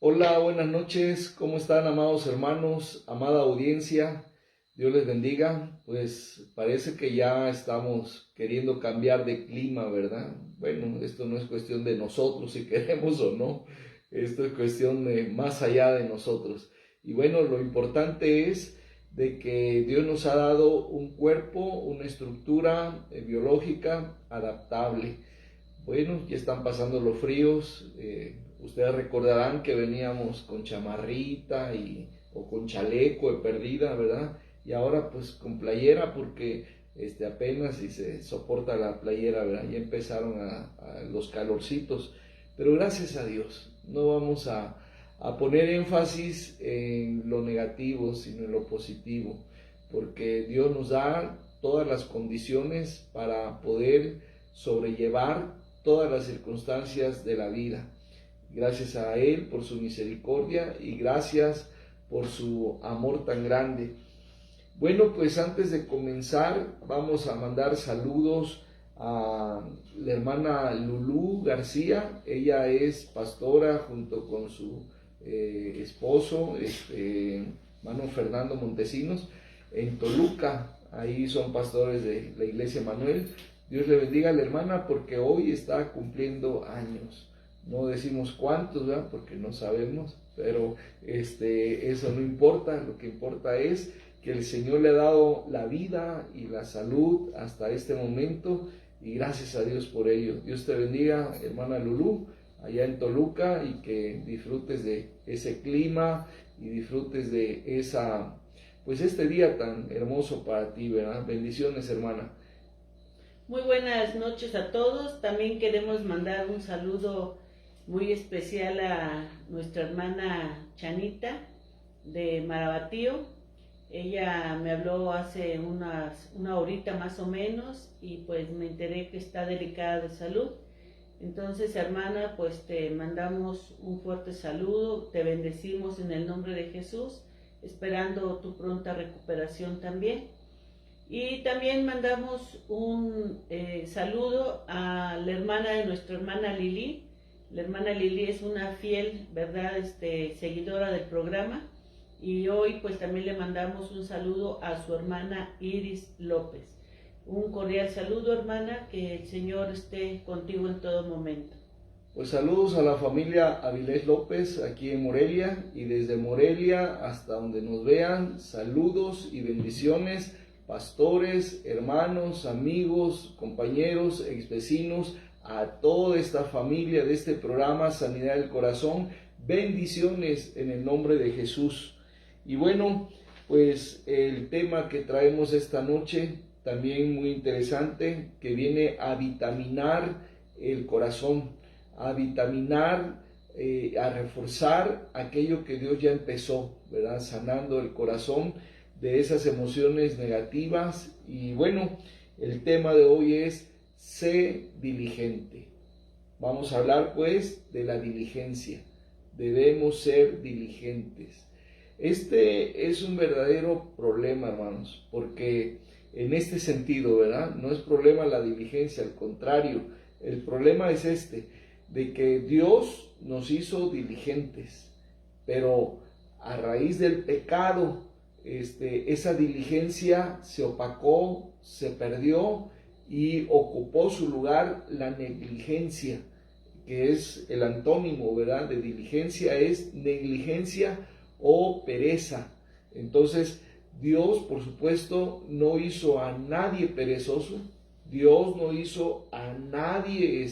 Hola, buenas noches, ¿cómo están, amados hermanos, amada audiencia? Dios les bendiga. Pues parece que ya estamos queriendo cambiar de clima, ¿verdad? Bueno, esto no es cuestión de nosotros si queremos o no, esto es cuestión de más allá de nosotros. Y bueno, lo importante es de que Dios nos ha dado un cuerpo, una estructura biológica adaptable. Bueno, ya están pasando los fríos. Ustedes recordarán que veníamos con chamarrita o con chaleco de perdida, ¿verdad? Y ahora pues con playera porque apenas si se soporta la playera, ¿verdad? Ya empezaron a los calorcitos. Pero gracias a Dios, no vamos a poner énfasis en lo negativo, sino en lo positivo, porque Dios nos da todas las condiciones para poder sobrellevar todas las circunstancias de la vida. Gracias a Él por su misericordia y gracias por su amor tan grande. Bueno, pues antes de comenzar vamos a mandar saludos a la hermana Lulú García. Ella es pastora junto con su esposo, hermano Fernando Montesinos, en Toluca. Ahí son pastores de la iglesia Manuel. Dios le bendiga a la hermana porque hoy está cumpliendo años. No decimos cuántos, ¿verdad? Porque no sabemos, pero eso no importa. Lo que importa es que el Señor le ha dado la vida y la salud hasta este momento y gracias a Dios por ello. Dios te bendiga, hermana Lulú, allá en Toluca, y que disfrutes de ese clima y disfrutes de este día tan hermoso para ti, ¿verdad? Bendiciones, hermana. Muy buenas noches a todos. También queremos mandar un saludo muy especial a nuestra hermana Chanita de Marabatío. Ella me habló hace una horita más o menos y pues me enteré que está delicada de salud. Entonces, hermana, pues te mandamos un fuerte saludo, te bendecimos en el nombre de Jesús, esperando tu pronta recuperación también. Y también mandamos un saludo a la hermana de nuestra hermana Lili. La hermana Lili es una fiel, ¿verdad?, seguidora del programa. Y hoy pues también le mandamos un saludo a su hermana Iris López. Un cordial saludo, hermana, que el Señor esté contigo en todo momento. Pues saludos a la familia Avilés López aquí en Morelia, y desde Morelia hasta donde nos vean, saludos y bendiciones, pastores, hermanos, amigos, compañeros, exvecinos, a toda esta familia de este programa Sanidad del Corazón, bendiciones en el nombre de Jesús. Y bueno, pues el tema que traemos esta noche, también muy interesante, que viene a vitaminar el corazón, a vitaminar, a reforzar aquello que Dios ya empezó, ¿verdad? Sanando el corazón de esas emociones negativas. Y bueno, el tema de hoy es sé diligente. Vamos a hablar pues de la diligencia. Debemos ser diligentes. Este es un verdadero problema, hermanos, porque en este sentido, ¿verdad? No es problema la diligencia, al contrario, el problema es de que Dios nos hizo diligentes, pero a raíz del pecado, esa diligencia se opacó, se perdió y ocupó su lugar la negligencia, que es el antónimo, ¿verdad?, de diligencia, es negligencia o pereza. Entonces, Dios, por supuesto, no hizo a nadie perezoso. Dios no hizo a nadie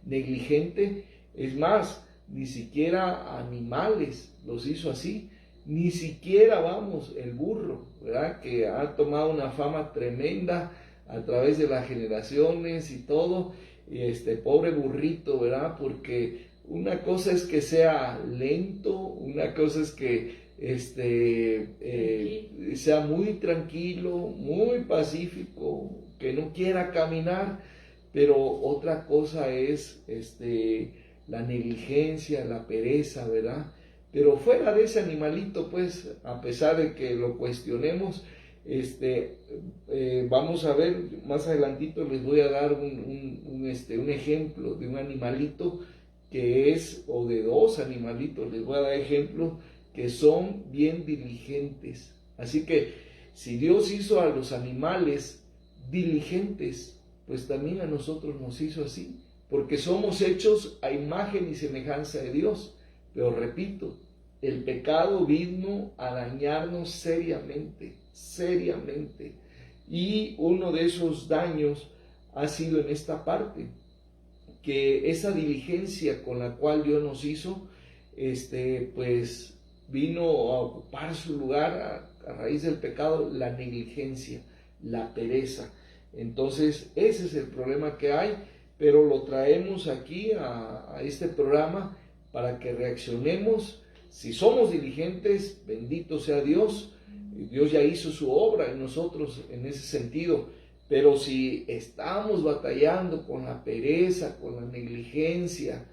negligente. Es más, ni siquiera animales los hizo así. Ni siquiera, vamos, el burro, ¿verdad?, que ha tomado una fama tremenda a través de las generaciones y todo. Y pobre burrito, ¿verdad?, porque una cosa es que sea lento, una cosa es que sea muy tranquilo, muy pacífico, que no quiera caminar, pero otra cosa es la negligencia, la pereza, ¿verdad? Pero fuera de ese animalito, pues, a pesar de que lo cuestionemos, vamos a ver, más adelantito les voy a dar un ejemplo de un animalito que es, o de dos animalitos, les voy a dar ejemplos, que son bien diligentes. Así que si Dios hizo a los animales diligentes, pues también a nosotros nos hizo así, porque somos hechos a imagen y semejanza de Dios. Pero repito, el pecado vino a dañarnos seriamente, seriamente. Y uno de esos daños ha sido en esta parte, que esa diligencia con la cual Dios nos hizo, pues vino a ocupar su lugar a raíz del pecado, la negligencia, la pereza. Entonces ese es el problema que hay, pero lo traemos aquí a este programa para que reaccionemos. Si somos diligentes, bendito sea Dios, Dios ya hizo su obra en nosotros en ese sentido. Pero si estamos batallando con la pereza, con la negligencia,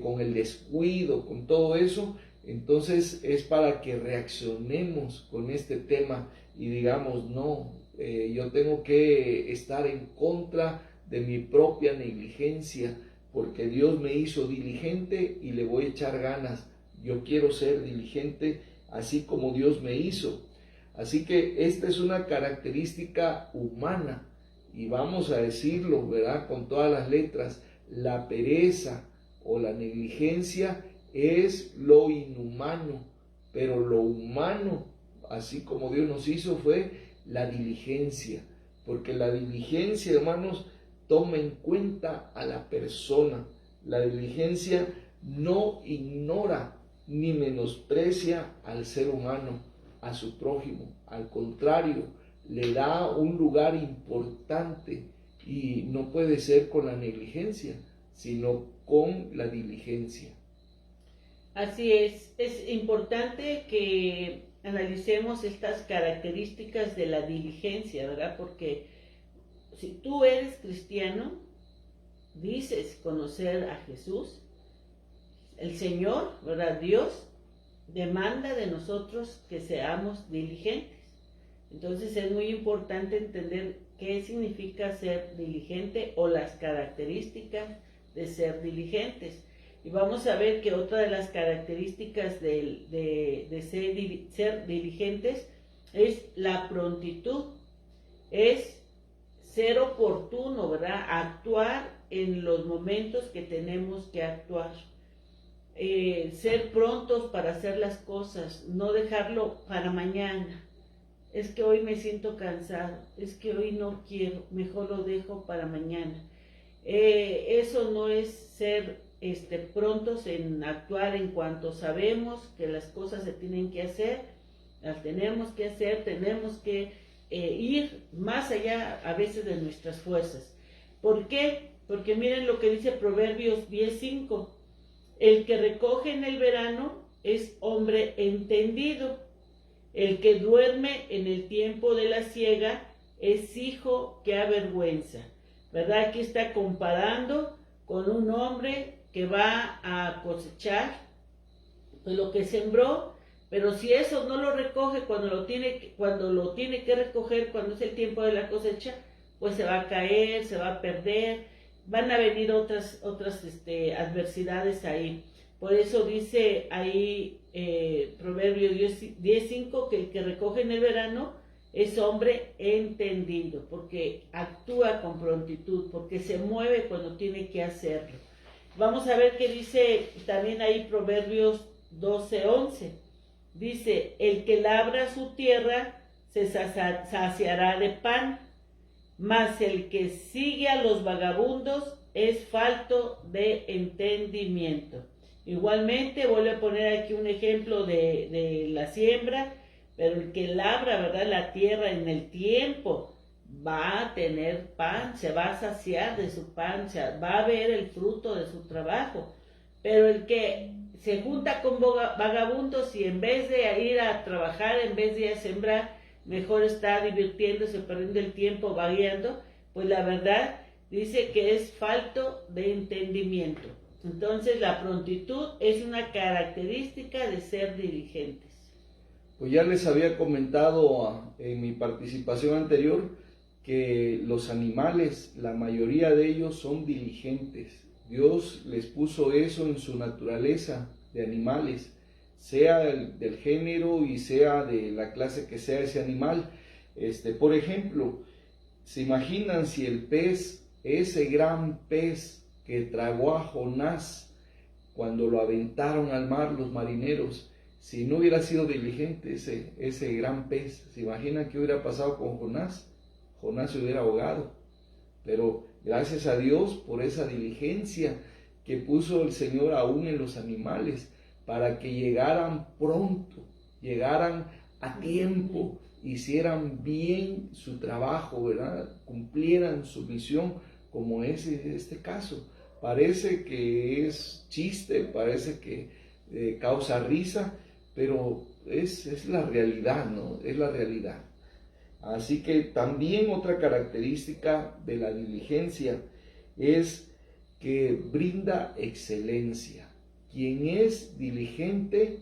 con el descuido, con todo eso, entonces es para que reaccionemos con este tema y digamos, no, yo tengo que estar en contra de mi propia negligencia, porque Dios me hizo diligente y le voy a echar ganas. Yo quiero ser diligente así como Dios me hizo. Así que esta es una característica humana. Y vamos a decirlo, ¿verdad? Con todas las letras, la pereza o la negligencia es lo inhumano, pero lo humano, así como Dios nos hizo, fue la diligencia, porque la diligencia, hermanos, toma en cuenta a la persona. La diligencia no ignora ni menosprecia al ser humano, a su prójimo, al contrario, le da un lugar importante, y no puede ser con la negligencia, sino con la diligencia. Así es importante que analicemos estas características de la diligencia, ¿verdad? Porque si tú eres cristiano, dices conocer a Jesús, el Señor, ¿verdad? Dios demanda de nosotros que seamos diligentes. Entonces es muy importante entender qué significa ser diligente o las características de ser diligentes. Y vamos a ver que otra de las características de ser diligentes es la prontitud, es ser oportuno, ¿verdad? Actuar en los momentos que tenemos que actuar. Ser prontos para hacer las cosas, no dejarlo para mañana. Es que hoy me siento cansado, es que hoy no quiero, mejor lo dejo para mañana. Eso no es ser prontos en actuar en cuanto sabemos que las cosas se tienen que hacer, las tenemos que hacer, tenemos que ir más allá a veces de nuestras fuerzas. ¿Por qué? Porque miren lo que dice Proverbios 10:5. El que recoge en el verano es hombre entendido. El que duerme en el tiempo de la siega es hijo que avergüenza. ¿Verdad? Aquí está comparando con un hombre que va a cosechar pues lo que sembró, pero si eso no lo recoge cuando lo tiene que recoger, cuando es el tiempo de la cosecha, pues se va a caer, se va a perder, van a venir otras adversidades ahí. Por eso dice ahí Proverbios 10:5 que el que recoge en el verano es hombre entendido, porque actúa con prontitud, porque se mueve cuando tiene que hacerlo. Vamos a ver qué dice también ahí Proverbios 12:11. Dice, el que labra su tierra se saciará de pan, mas el que sigue a los vagabundos es falto de entendimiento. Igualmente, vuelvo a poner aquí un ejemplo de la siembra, pero el que labra, ¿verdad?, la tierra en el tiempo va a tener pan, se va a saciar de su pan, va a ver el fruto de su trabajo. Pero el que se junta con vagabundos y en vez de ir a trabajar, en vez de ir a sembrar, mejor está divirtiéndose, perdiendo el tiempo, vagueando, pues la verdad dice que es falto de entendimiento. Entonces la prontitud es una característica de ser diligentes. Pues ya les había comentado en mi participación anterior que los animales, la mayoría de ellos son diligentes, Dios les puso eso en su naturaleza de animales, sea del género y sea de la clase que sea ese animal. Por ejemplo, ¿se imaginan si el pez, ese gran pez que tragó a Jonás cuando lo aventaron al mar los marineros, si no hubiera sido diligente ese gran pez? ¿Se imaginan qué hubiera pasado con Jonás? Jonás se hubiera ahogado. Pero gracias a Dios por esa diligencia que puso el Señor aún en los animales, para que llegaran pronto, llegaran a tiempo, hicieran bien su trabajo, ¿verdad? Cumplieran su misión, como es este caso. Parece que es chiste, parece que causa risa, pero es la realidad, ¿no? Es la realidad. Así que también otra característica de la diligencia es que brinda excelencia. Quien es diligente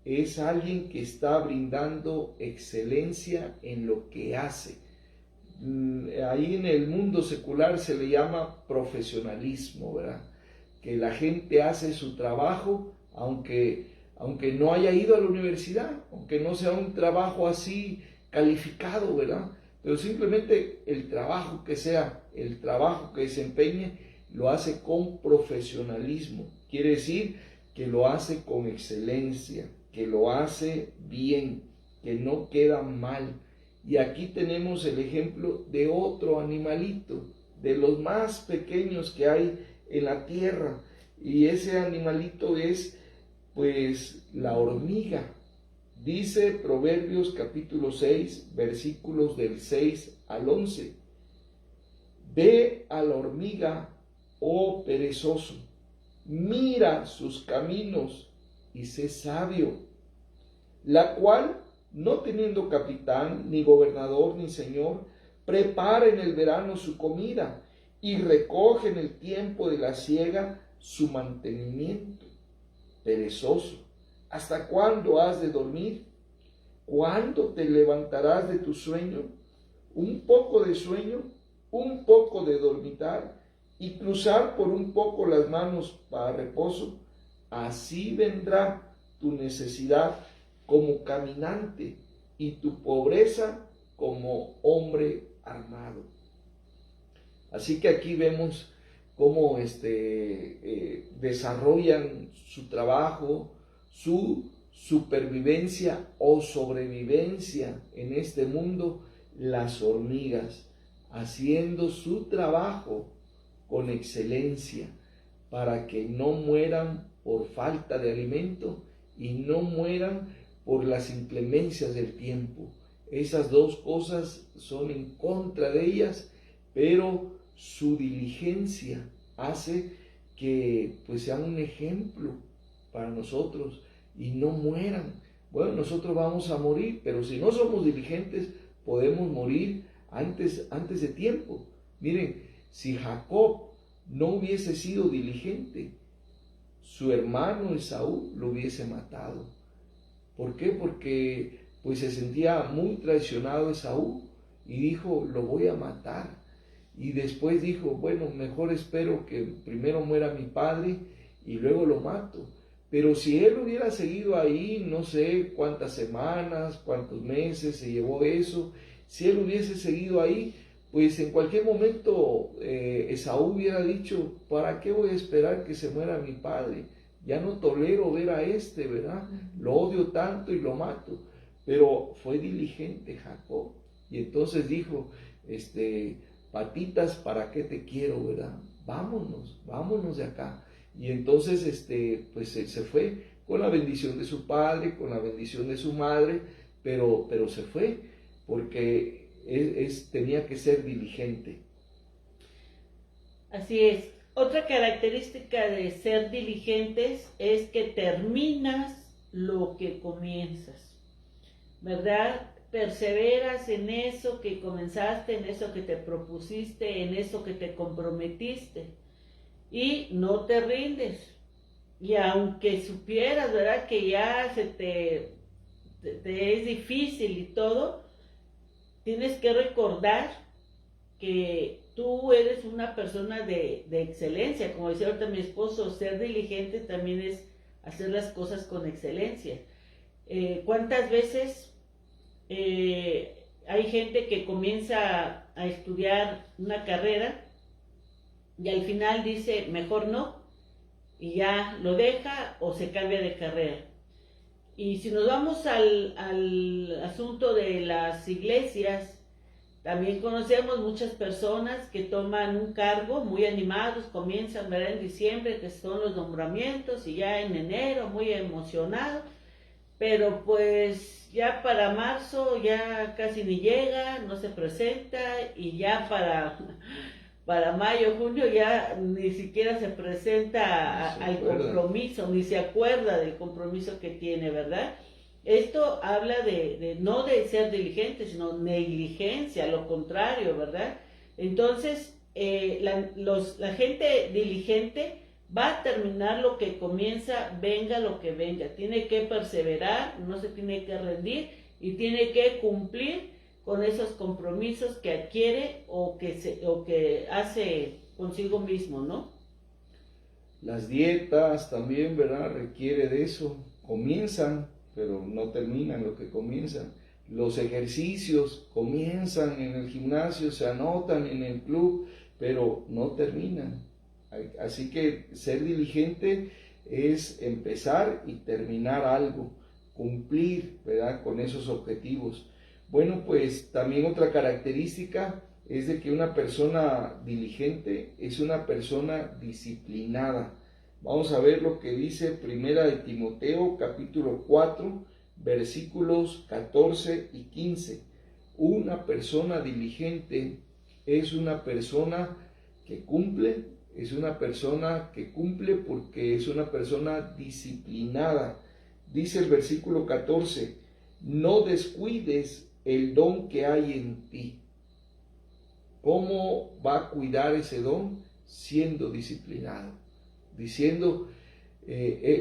es alguien que está brindando excelencia en lo que hace. Ahí en el mundo secular se le llama profesionalismo, ¿verdad? Que la gente hace su trabajo aunque no haya ido a la universidad, aunque no sea un trabajo así calificado, ¿verdad? Pero simplemente el trabajo que sea, el trabajo que desempeñe, lo hace con profesionalismo. Quiere decir que lo hace con excelencia, que lo hace bien, que no queda mal. Y aquí tenemos el ejemplo de otro animalito, de los más pequeños que hay en la tierra. Y ese animalito es, pues, la hormiga. Dice Proverbios capítulo 6, versículos del 6 al 11. Ve a la hormiga, oh perezoso, mira sus caminos y sé sabio, la cual, no teniendo capitán, ni gobernador, ni señor, prepara en el verano su comida y recoge en el tiempo de la siega su mantenimiento. Perezoso, ¿hasta cuándo has de dormir? ¿Cuándo te levantarás de tu sueño? Un poco de sueño, un poco de dormitar y cruzar por un poco las manos para reposo. Así vendrá tu necesidad como caminante y tu pobreza como hombre armado. Así que aquí vemos cómo desarrollan su trabajo, su supervivencia o sobrevivencia en este mundo, las hormigas, haciendo su trabajo con excelencia para que no mueran por falta de alimento y no mueran por las inclemencias del tiempo. Esas dos cosas son en contra de ellas, pero su diligencia hace que pues sean un ejemplo para nosotros y no mueran. Bueno, nosotros vamos a morir, pero si no somos diligentes, podemos morir antes de tiempo. Miren, si Jacob no hubiese sido diligente, su hermano Esaú lo hubiese matado. ¿Por qué? Porque pues se sentía muy traicionado Esaú y dijo, lo voy a matar. Y después dijo, bueno, mejor espero que primero muera mi padre y luego lo mato. Pero si él hubiera seguido ahí, no sé cuántas semanas, cuántos meses se llevó eso, si él hubiese seguido ahí, pues en cualquier momento Esaú hubiera dicho, ¿para qué voy a esperar que se muera mi padre? Ya no tolero ver a ¿verdad? Lo odio tanto y lo mato. Pero fue diligente Jacob. Y entonces dijo, patitas, ¿para qué te quiero, verdad? Vámonos de acá. Y entonces, pues se fue con la bendición de su padre, con la bendición de su madre, pero se fue porque tenía que ser diligente. Así es. Otra característica de ser diligentes es que terminas lo que comienzas, ¿verdad? Perseveras en eso que comenzaste, en eso que te propusiste, en eso que te comprometiste y no te rindes. Y aunque supieras, ¿verdad?, que ya te es difícil y todo, tienes que recordar que tú eres una persona de excelencia. Como decía ahorita mi esposo, ser diligente también es hacer las cosas con excelencia. ¿Cuántas veces hay gente que comienza a estudiar una carrera y al final dice, mejor no, y ya lo deja o se cambia de carrera? Y si nos vamos al asunto de las iglesias, también conocemos muchas personas que toman un cargo muy animados, comienzan, ¿verdad?, en diciembre, que son los nombramientos, y ya en enero muy emocionados, pero pues ya para marzo ya casi ni llega, no se presenta, y ya para mayo, junio ya ni siquiera se presenta al compromiso, ni se acuerda del compromiso que tiene, ¿verdad? Esto habla no de ser diligente, sino negligencia, lo contrario, ¿verdad? Entonces, la gente diligente va a terminar lo que comienza, venga lo que venga. Tiene que perseverar, no se tiene que rendir y tiene que cumplir con esos compromisos que adquiere o que hace consigo mismo, ¿no? Las dietas también, ¿verdad? Requiere de eso. Comienzan, pero no terminan lo que comienzan. Los ejercicios comienzan en el gimnasio, se anotan en el club, pero no terminan. Así que ser diligente es empezar y terminar algo, cumplir, ¿verdad?, con esos objetivos. Bueno, pues también otra característica es de que una persona diligente es una persona disciplinada. Vamos a ver lo que dice Primera de Timoteo, capítulo 4, versículos 14 y 15. Una persona diligente es una persona que cumple, porque es una persona disciplinada. Dice el versículo 14, no descuides el don que hay en ti. ¿Cómo va a cuidar ese don? Siendo disciplinado. Diciendo,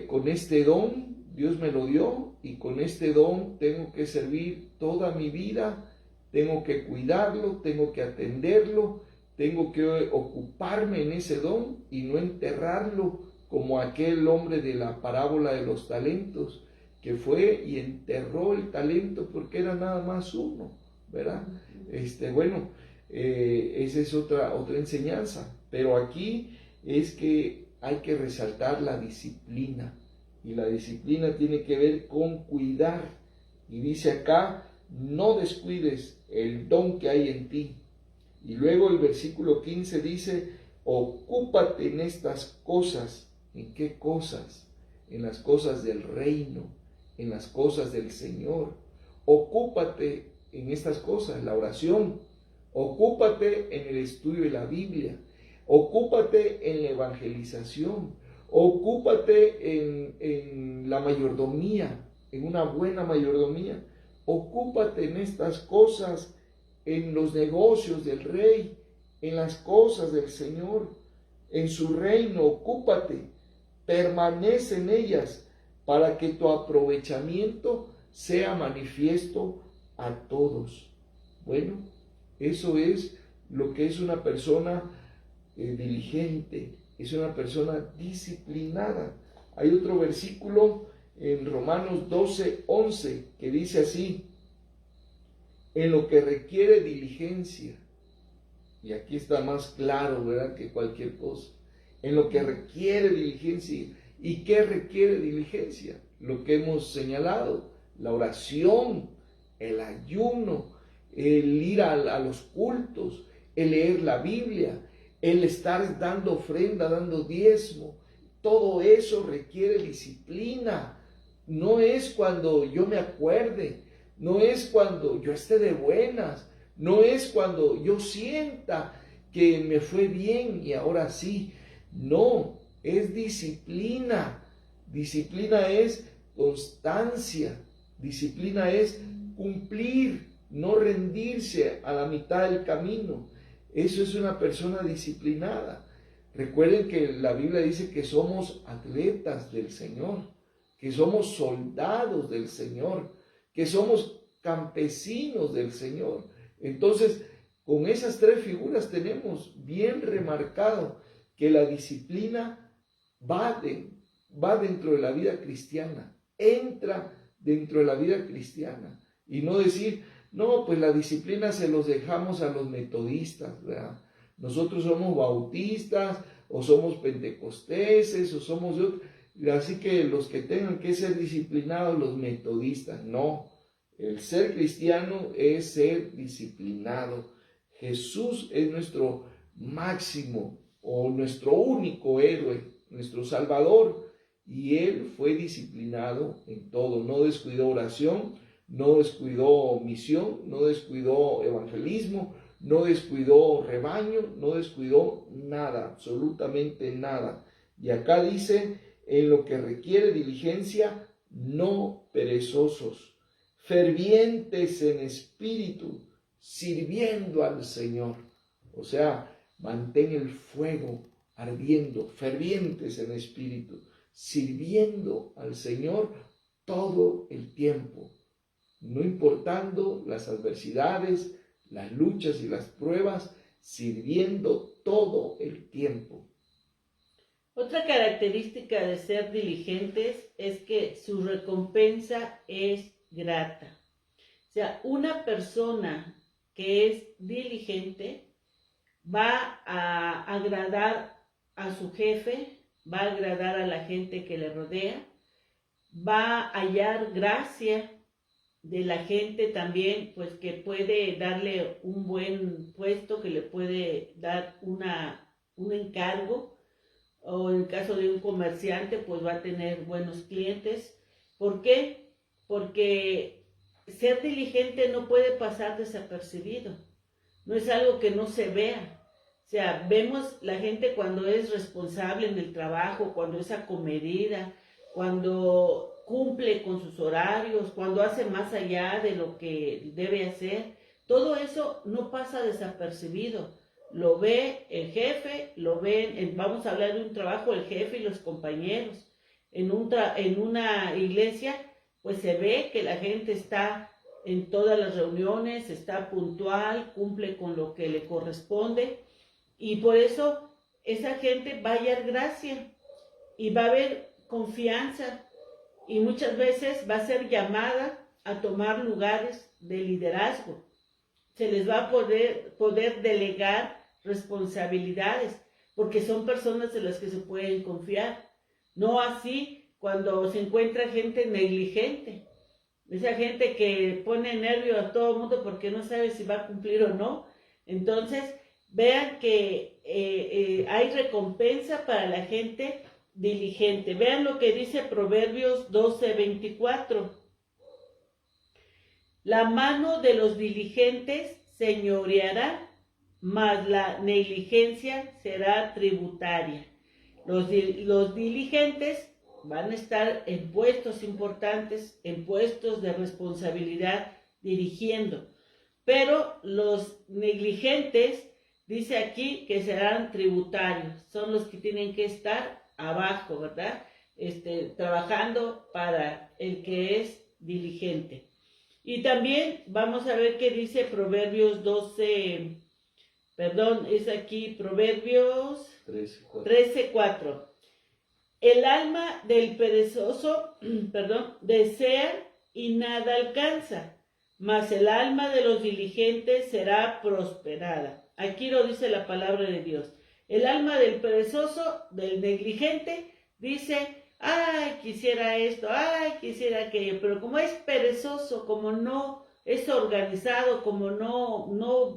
con este don Dios me lo dio y con este don tengo que servir toda mi vida, tengo que cuidarlo, tengo que atenderlo, tengo que ocuparme en ese don y no enterrarlo como aquel hombre de la parábola de los talentos, que fue y enterró el talento porque era nada más uno, ¿verdad? Esa es otra enseñanza, pero aquí es que hay que resaltar la disciplina, y la disciplina tiene que ver con cuidar, y dice acá, no descuides el don que hay en ti. Y luego el versículo 15 dice, ocúpate en estas cosas. ¿En qué cosas? En las cosas del reino, en las cosas del Señor. Ocúpate en estas cosas, la oración. Ocúpate en el estudio de la Biblia. Ocúpate en la evangelización. Ocúpate en la mayordomía, en una buena mayordomía. Ocúpate en estas cosas, en los negocios del Rey, en las cosas del Señor, en su reino. Ocúpate, permanece en ellas, para que tu aprovechamiento sea manifiesto a todos. Bueno, eso es lo que es una persona diligente, es una persona disciplinada. Hay otro versículo en Romanos 12:11 que dice así, en lo que requiere diligencia, y aquí está más claro, ¿verdad?, que cualquier cosa, en lo que requiere diligencia. ¿Y qué requiere diligencia? Lo que hemos señalado, la oración, el ayuno, el ir a los cultos, el leer la Biblia, el estar dando ofrenda, dando diezmo. Todo eso requiere disciplina. No es cuando yo me acuerde, no es cuando yo esté de buenas, no es cuando yo sienta que me fue bien y ahora sí. No, es disciplina. Disciplina es constancia. Disciplina es cumplir, no rendirse a la mitad del camino. Eso es una persona disciplinada. Recuerden que la Biblia dice que somos atletas del Señor, que somos soldados del Señor, que somos campesinos del Señor. Entonces, con esas tres figuras tenemos bien remarcado que la disciplina va dentro de la vida cristiana, entra dentro de la vida cristiana. Y no decir, no, pues la disciplina se los dejamos a los metodistas, ¿verdad? Nosotros somos bautistas, o somos pentecosteses, o somos de otro, así que los que tengan que ser disciplinados, los metodistas, no. El ser cristiano es ser disciplinado. Jesús es nuestro máximo o nuestro único héroe, nuestro Salvador, y Él fue disciplinado en todo. No descuidó oración, no descuidó misión, no descuidó evangelismo, no descuidó rebaño, no descuidó nada, absolutamente nada. Y acá dice, en lo que requiere diligencia, no perezosos, fervientes en espíritu, sirviendo al Señor. O sea, mantén el fuego ardiendo, fervientes en espíritu, sirviendo al Señor todo el tiempo, no importando las adversidades, las luchas y las pruebas, sirviendo todo el tiempo. Otra característica de ser diligentes es que su recompensa es grata. O sea, una persona que es diligente va a agradar a su jefe, va a agradar a la gente que le rodea, va a hallar gracia de la gente también, pues que puede darle un buen puesto, que le puede dar un encargo, o en el caso de un comerciante, pues va a tener buenos clientes. ¿Por qué? Porque ser diligente no puede pasar desapercibido, no es algo que no se vea. O sea, vemos la gente cuando es responsable en el trabajo, cuando es acomedida, cuando cumple con sus horarios, cuando hace más allá de lo que debe hacer. Todo eso no pasa desapercibido. Lo ve el jefe, lo ven, vamos a hablar de un trabajo, el jefe y los compañeros. En una iglesia, pues se ve que la gente está en todas las reuniones, está puntual, cumple con lo que le corresponde. Y por eso esa gente va a hallar gracia y va a haber confianza. Y muchas veces va a ser llamada a tomar lugares de liderazgo. Se les va a poder delegar responsabilidades, porque son personas en las que se pueden confiar. No así cuando se encuentra gente negligente, esa gente que pone nervio a todo el mundo porque no sabe si va a cumplir o no. Entonces, vean que hay recompensa para la gente diligente. Vean lo que dice Proverbios 12:24. La mano de los diligentes señoreará, mas la negligencia será tributaria. Los diligentes van a estar en puestos importantes, en puestos de responsabilidad, dirigiendo. Pero los negligentes, dice aquí, que serán tributarios. Son los que tienen que estar abajo, ¿verdad? Trabajando para el que es diligente. Y también vamos a ver qué dice Proverbios 12, es aquí Proverbios 13:4. El alma del perezoso, desea y nada alcanza, mas el alma de los diligentes será prosperada. Aquí lo dice la palabra de Dios. El alma del perezoso, del negligente, dice, ay, quisiera esto, ay, quisiera aquello, pero como es perezoso, como no es organizado, como no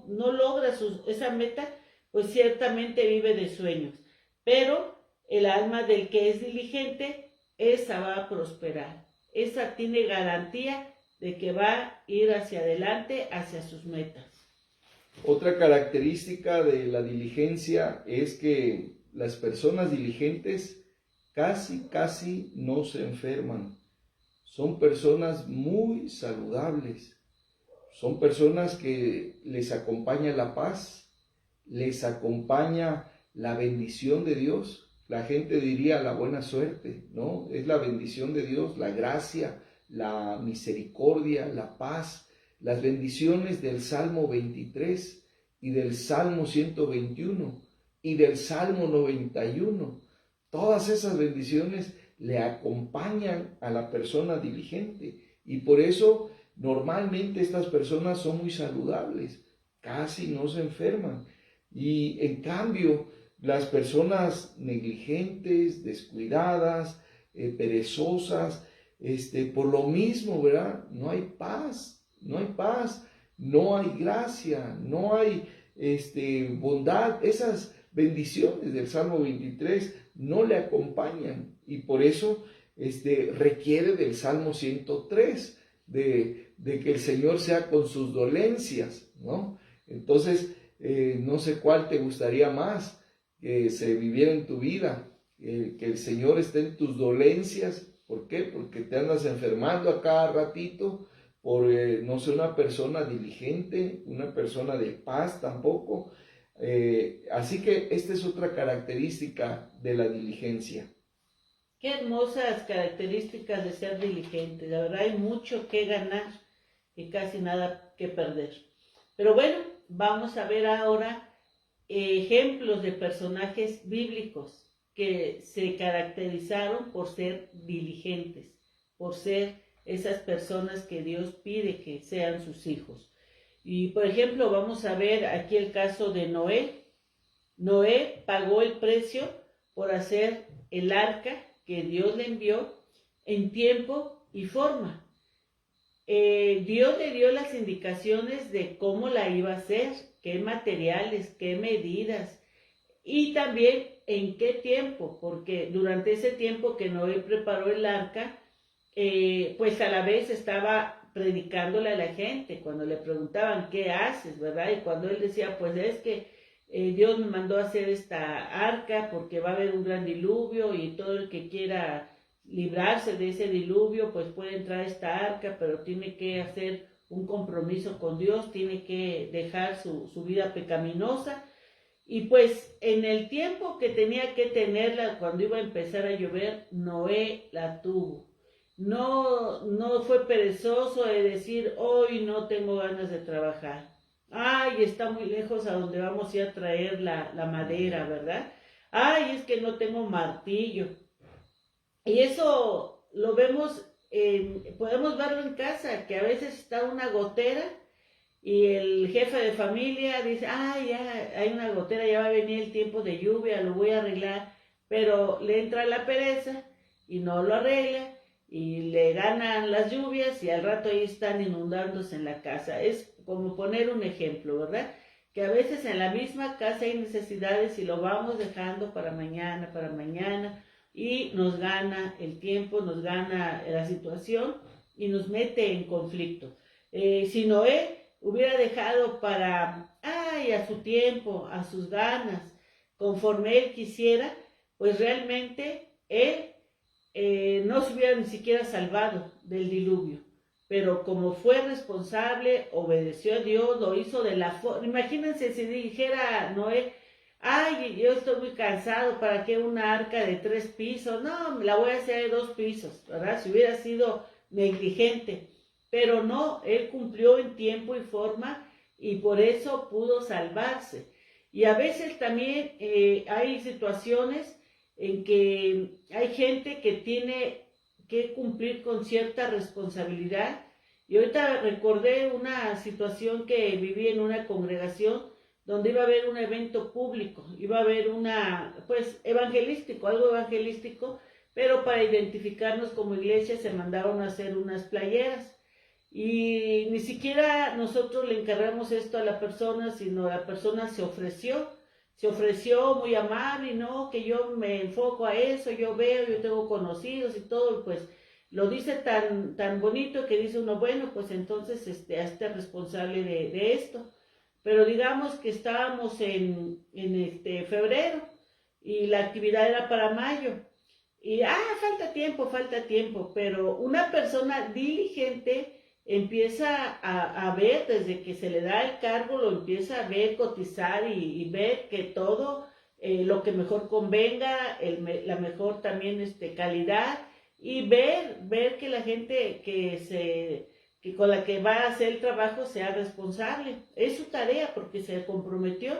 logra esa meta, pues ciertamente vive de sueños. Pero el alma del que es diligente, esa va a prosperar. Esa tiene garantía de que va a ir hacia adelante, hacia sus metas. Otra característica de la diligencia es que las personas diligentes casi no se enferman. Son personas muy saludables. Son personas que les acompaña la paz, les acompaña la bendición de Dios. La gente diría la buena suerte, ¿no? Es la bendición de Dios, la gracia, la misericordia, la paz, las bendiciones del Salmo 23. y del Salmo 121 y del Salmo 91. Todas esas bendiciones le acompañan a la persona diligente y por eso normalmente estas personas son muy saludables, casi no se enferman. Y en cambio, las personas negligentes, descuidadas, perezosas, por lo mismo, ¿verdad? No hay paz, no hay gracia, no hay bondad. Esas bendiciones del Salmo 23 no le acompañan y por eso requiere del Salmo 103, de que el Señor sea con sus dolencias, ¿no? Entonces, no sé cuál te gustaría más que se viviera en tu vida, que el Señor esté en tus dolencias. ¿Por qué? Porque te andas enfermando a cada ratito, por no ser una persona diligente, una persona de paz tampoco. Así que esta es otra característica de la diligencia. Qué hermosas características de ser diligente. La verdad hay mucho que ganar y casi nada que perder. Pero bueno, vamos a ver ahora ejemplos de personajes bíblicos que se caracterizaron por ser diligentes, por ser esas personas que Dios pide que sean sus hijos. Y por ejemplo, vamos a ver aquí el caso de Noé. Noé pagó el precio por hacer el arca que Dios le envió en tiempo y forma. Dios le dio las indicaciones de cómo la iba a hacer, qué materiales, qué medidas y también en qué tiempo, porque durante ese tiempo que Noé preparó el arca, pues a la vez estaba predicándole a la gente cuando le preguntaban ¿qué haces?, ¿verdad? Y cuando él decía, pues es que Dios me mandó a hacer esta arca porque va a haber un gran diluvio y todo el que quiera librarse de ese diluvio pues puede entrar a esta arca, pero tiene que hacer un compromiso con Dios, tiene que dejar su vida pecaminosa. Y pues en el tiempo que tenía que tenerla, cuando iba a empezar a llover, Noé la tuvo. No fue perezoso de decir, hoy no tengo ganas de trabajar. Ay, está muy lejos a donde vamos a ir a traer la madera, ¿verdad? Ay, es que no tengo martillo. Y eso lo vemos, podemos verlo en casa, que a veces está una gotera y el jefe de familia dice, ay, ya hay una gotera, ya va a venir el tiempo de lluvia, lo voy a arreglar, pero le entra la pereza y no lo arregla y le ganan las lluvias y al rato ahí están inundándose en la casa. Es como poner un ejemplo, ¿verdad? Que a veces en la misma casa hay necesidades y lo vamos dejando para mañana, y nos gana el tiempo, nos gana la situación y nos mete en conflicto. Si Noé hubiera dejado a su tiempo, a sus ganas, conforme él quisiera, pues realmente él no se hubiera ni siquiera salvado del diluvio. Pero como fue responsable, obedeció a Dios, lo hizo de la forma. Imagínense si dijera Noé, ay, yo estoy muy cansado, ¿para qué una arca de 3 pisos? No, la voy a hacer de 2 pisos, ¿verdad? Si hubiera sido negligente. Pero no, él cumplió en tiempo y forma y por eso pudo salvarse. Y a veces también hay situaciones en que hay gente que tiene que cumplir con cierta responsabilidad. Y ahorita recordé una situación que viví en una congregación donde iba a haber un evento público, iba a haber algo evangelístico, pero para identificarnos como iglesia se mandaron a hacer unas playeras. Y ni siquiera nosotros le encargamos esto a la persona, sino la persona se ofreció muy amable, y no, que yo me enfoco a eso, yo tengo conocidos y todo, y pues lo dice tan bonito que dice uno, bueno, pues entonces hazte responsable de esto. Pero digamos que estábamos en febrero y la actividad era para mayo. Y falta tiempo, pero una persona diligente empieza a ver, desde que se le da el cargo, lo empieza a ver, cotizar y ver que todo lo que mejor convenga, la mejor también calidad, y ver que la gente que que con la que va a hacer el trabajo sea responsable. Es su tarea porque se comprometió,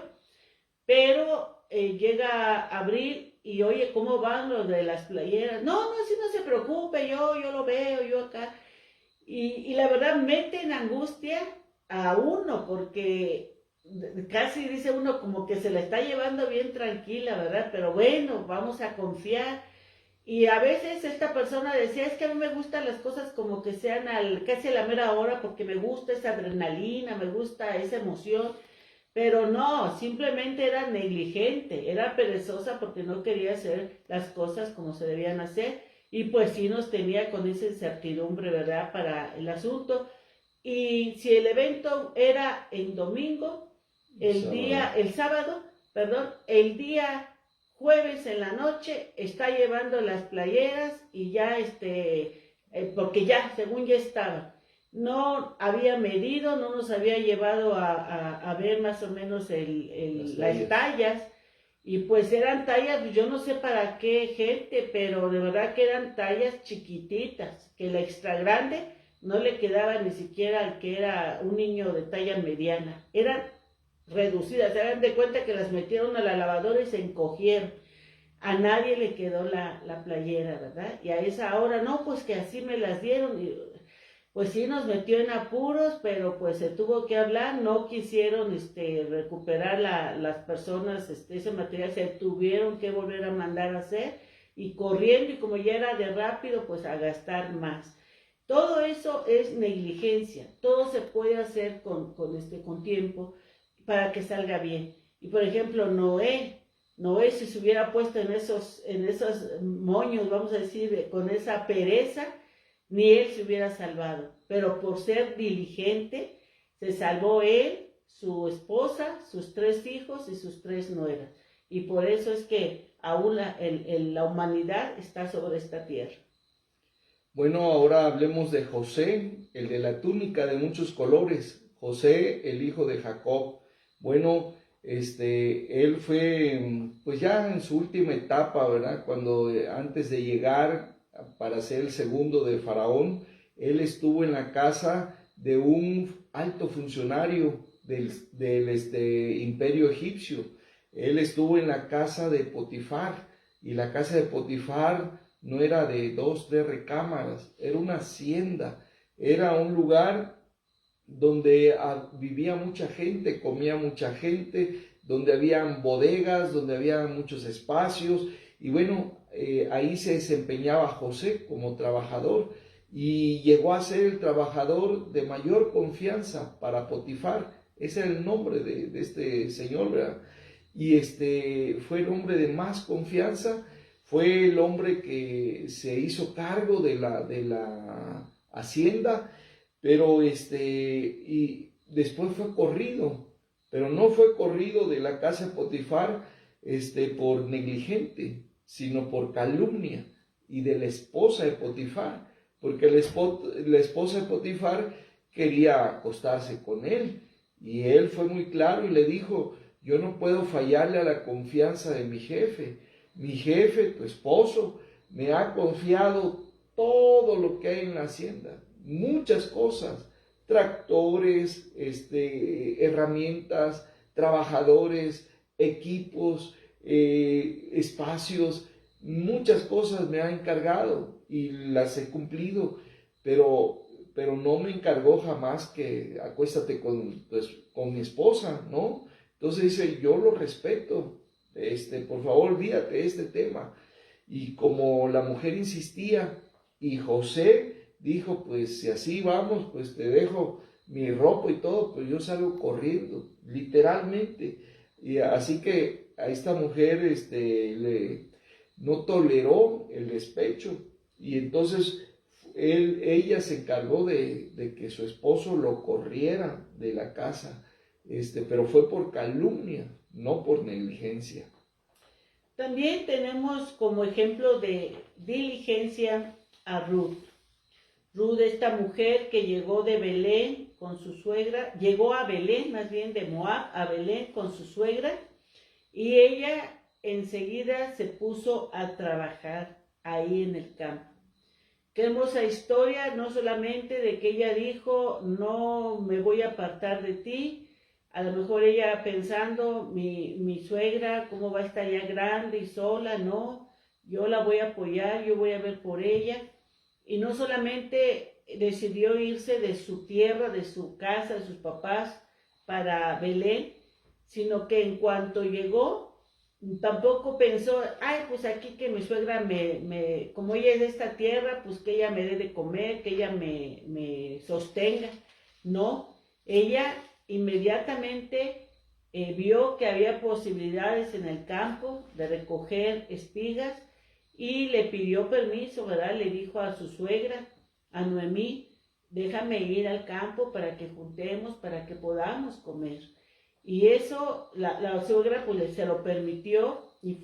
pero llega abril y oye, ¿cómo van los de las playeras? No, si no se preocupe, yo lo veo, yo acá. Y la verdad mete en angustia a uno porque casi dice uno como que se la está llevando bien tranquila, ¿verdad? Pero bueno, vamos a confiar. Y a veces esta persona decía, es que a mí me gustan las cosas como que sean casi a la mera hora porque me gusta esa adrenalina, me gusta esa emoción. Pero no, simplemente era negligente, era perezosa porque no quería hacer las cosas como se debían hacer. Y pues sí nos tenía con esa incertidumbre, ¿verdad? Para el asunto. Y si el evento era en domingo, el sábado, perdón, el día jueves en la noche está llevando las playeras y ya porque ya, según ya estaba, no había medido, no nos había llevado a ver más o menos las tallas, y pues eran tallas, yo no sé para qué gente, pero de verdad que eran tallas chiquititas, que la extra grande no le quedaba ni siquiera al que era un niño de talla mediana, eran reducidas, se dan de cuenta que las metieron a la lavadora y se encogieron. A nadie le quedó la playera, ¿verdad? Y a esa hora, no, pues que así me las dieron. Y, pues sí nos metió en apuros, pero pues se tuvo que hablar, no quisieron recuperar las personas ese material, se tuvieron que volver a mandar a hacer y corriendo, y como ya era de rápido, pues a gastar más. Todo eso es negligencia, todo se puede hacer con tiempo para que salga bien. Y por ejemplo, Noé si se hubiera puesto en esos moños, vamos a decir, con esa pereza, ni él se hubiera salvado. Pero por ser diligente, se salvó él, su esposa, sus 3 hijos y sus 3 nueras. Y por eso es que aún la humanidad está sobre esta tierra. Bueno, ahora hablemos de José, el de la túnica de muchos colores. José, el hijo de Jacob. Bueno, él fue, pues ya en su última etapa, ¿verdad? Cuando antes de llegar para ser el segundo de Faraón, él estuvo en la casa de un alto funcionario del imperio egipcio. Él estuvo en la casa de Potifar, y la casa de Potifar no era de 2, 3 recámaras, era una hacienda, era un lugar donde vivía mucha gente, comía mucha gente, donde habían bodegas, donde había muchos espacios, y bueno, ahí se desempeñaba José como trabajador, y llegó a ser el trabajador de mayor confianza para Potifar. Ese era el nombre de este señor, ¿verdad? Y fue el hombre de más confianza, fue el hombre que se hizo cargo de la hacienda, pero y después fue corrido, pero no fue corrido de la casa de Potifar por negligente, sino por calumnia, y de la esposa de Potifar, porque la esposa de Potifar quería acostarse con él, y él fue muy claro y le dijo: yo no puedo fallarle a la confianza de mi jefe, tu esposo, me ha confiado todo lo que hay en la hacienda, muchas cosas, tractores, herramientas, trabajadores, equipos, espacios, muchas cosas me ha encargado y las he cumplido, pero no me encargó jamás que acuéstate con mi esposa, ¿no? Entonces dice: yo lo respeto, por favor olvídate de este tema. Y como la mujer insistía, y José dijo: pues si así vamos, pues te dejo mi ropa y todo, pues yo salgo corriendo, literalmente. Y así que a esta mujer no toleró el despecho, y entonces ella se encargó de que su esposo lo corriera de la casa, pero fue por calumnia, no por negligencia. También tenemos como ejemplo de diligencia a Ruth. Ruth, esta mujer que llegó de Belén con su suegra, llegó a Belén, más bien de Moab, a Belén con su suegra, y ella enseguida se puso a trabajar ahí en el campo. qué hermosa historia, no solamente de que ella dijo, no me voy a apartar de ti, a lo mejor ella pensando, mi suegra, cómo va a estar ya grande y sola, no, yo la voy a apoyar, yo voy a ver por ella, y no solamente decidió irse de su tierra, de su casa, de sus papás, para Belén, sino que en cuanto llegó, tampoco pensó, ay, pues aquí que mi suegra como ella es de esta tierra, pues que ella me dé de comer, que ella me sostenga. No, ella inmediatamente vio que había posibilidades en el campo de recoger espigas y le pidió permiso, ¿verdad? Le dijo a su suegra, a Noemí, déjame ir al campo para que juntemos, para que podamos comer. Y eso la suegra pues se lo permitió y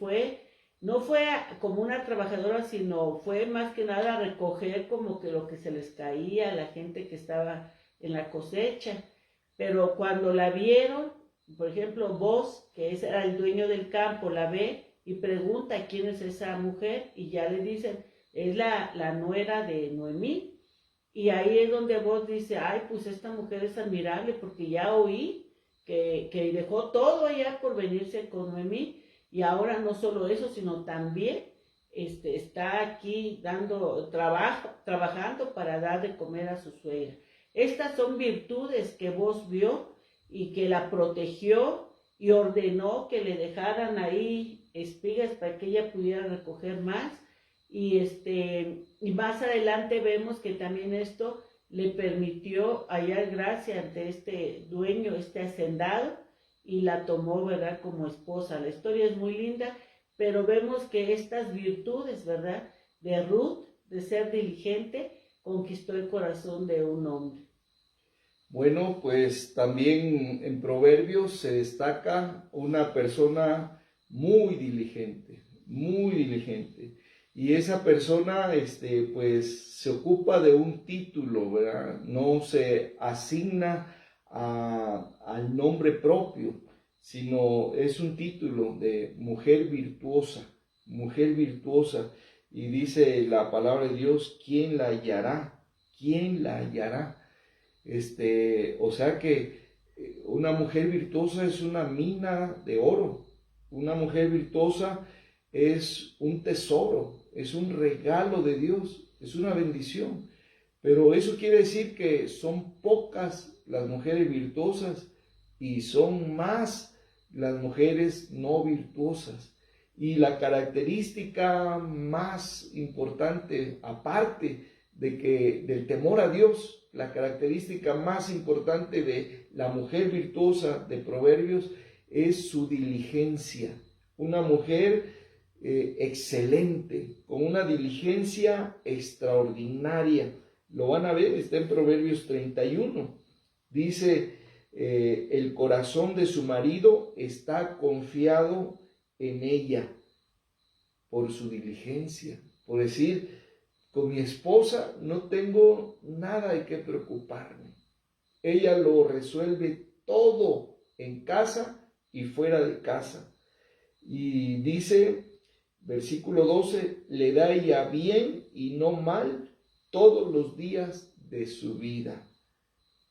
no fue como una trabajadora, sino fue más que nada a recoger como que lo que se les caía a la gente que estaba en la cosecha. Pero cuando la vieron, por ejemplo, vos, que era el dueño del campo, la ve y pregunta quién es esa mujer y ya le dicen, es la nuera de Noemí. Y ahí es donde vos dice, ay, pues esta mujer es admirable porque ya oí que dejó todo allá por venirse con Noemí y ahora no solo eso, sino también está aquí trabajando para dar de comer a su suegra. Estas son virtudes que vos vio y que la protegió y ordenó que le dejaran ahí espigas para que ella pudiera recoger más. Y más adelante vemos que también esto le permitió hallar gracia ante este dueño, este hacendado, y la tomó, ¿verdad?, como esposa. La historia es muy linda, pero vemos que estas virtudes, ¿verdad?, de Ruth, de ser diligente, conquistó el corazón de un hombre. Bueno, pues también en Proverbios se destaca una persona muy diligente, muy diligente. Y esa persona, pues se ocupa de un título, ¿verdad? No se asigna al nombre propio, sino es un título de mujer virtuosa, mujer virtuosa. Y dice la palabra de Dios, ¿quién la hallará? ¿Quién la hallará? O sea que una mujer virtuosa es una mina de oro. Una mujer virtuosa es un tesoro, es un regalo de Dios, es una bendición. Pero eso quiere decir que son pocas las mujeres virtuosas y son más las mujeres no virtuosas. Y la característica más importante, aparte del temor a Dios, la característica más importante de la mujer virtuosa de Proverbios es su diligencia. Una mujer excelente, con una diligencia extraordinaria. Lo van a ver, está en Proverbios 31. Dice, el corazón de su marido está confiado en ella por su diligencia, por decir, con mi esposa no tengo nada de qué preocuparme. Ella lo resuelve todo en casa y fuera de casa. Y dice, versículo 12, le da ella bien y no mal todos los días de su vida.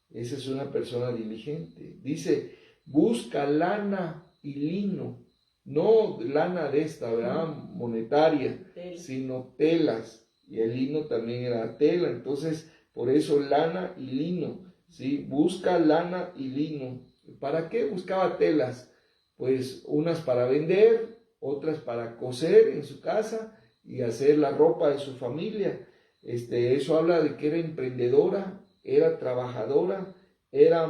Esa es una persona diligente. Dice, busca lana y lino, no lana de esta, ¿verdad?, monetaria, sino telas. Y el lino también era tela, entonces por eso lana y lino, ¿sí? Busca lana y lino. ¿Para qué buscaba telas? Pues unas para vender, otras para coser en su casa y hacer la ropa de su familia. Eso habla de que era emprendedora, era trabajadora, era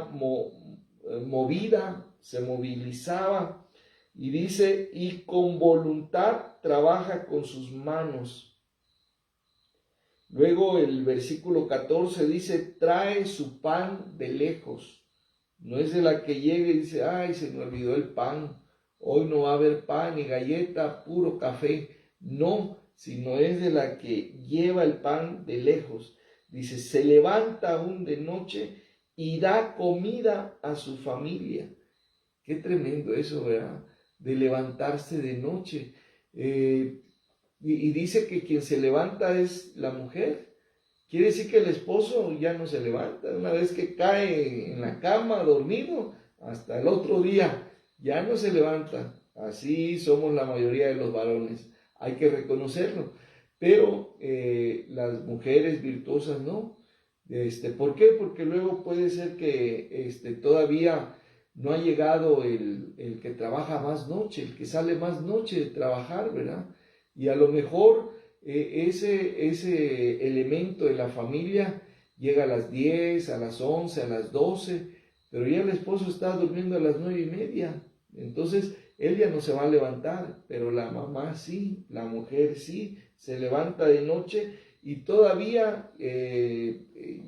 movida, se movilizaba. Y dice, y con voluntad trabaja con sus manos. Luego el versículo 14 dice, trae su pan de lejos. No es de la que llega y dice, ay, se me olvidó el pan. Hoy no va a haber pan ni galleta, puro café. No, sino es de la que lleva el pan de lejos. Dice, se levanta aún de noche y da comida a su familia. Qué tremendo eso, ¿verdad? De levantarse de noche. Y dice que quien se levanta es la mujer. quiere decir que el esposo ya no se levanta. Una vez que cae en la cama dormido, hasta el otro día ya no se levanta. Así somos la mayoría de los varones, hay que reconocerlo. Pero las mujeres virtuosas no. ¿Por qué? Porque luego puede ser que todavía no ha llegado el que trabaja más noche, el que sale más noche de trabajar, ¿verdad? Y a lo mejor ese elemento de la familia llega a las 10, a las 11, a las 12, pero ya el esposo está durmiendo a las 9:30. Entonces, él ya no se va a levantar, pero la mamá sí, la mujer sí, se levanta de noche y todavía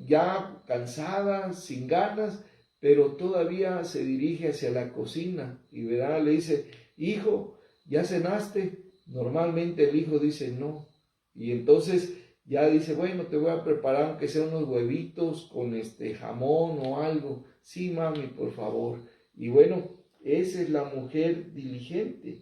ya cansada, sin ganas, pero todavía se dirige hacia la cocina y verá, le dice, hijo, ¿ya cenaste? Normalmente el hijo dice no, y entonces ya dice, bueno, te voy a preparar aunque sea unos huevitos con jamón o algo. Sí, mami, por favor. Y bueno, esa es la mujer diligente,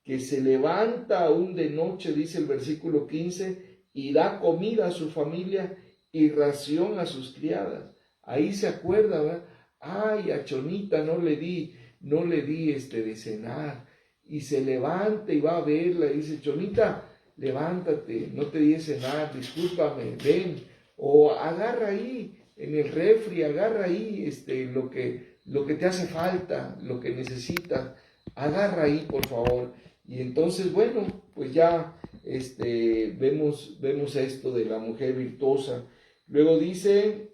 que se levanta aún de noche, dice el versículo 15, y da comida a su familia y ración a sus criadas. Ahí se acuerda, ¿verdad? Ay, a Chonita no le di de cenar. Y se levanta y va a verla y dice, Chonita, levántate, no te di de cenar, discúlpame, ven. O agarra ahí, en el refri, agarra ahí lo que te hace falta, lo que necesitas, agarra ahí, por favor. Y entonces, bueno, pues ya vemos esto de la mujer virtuosa. Luego dice,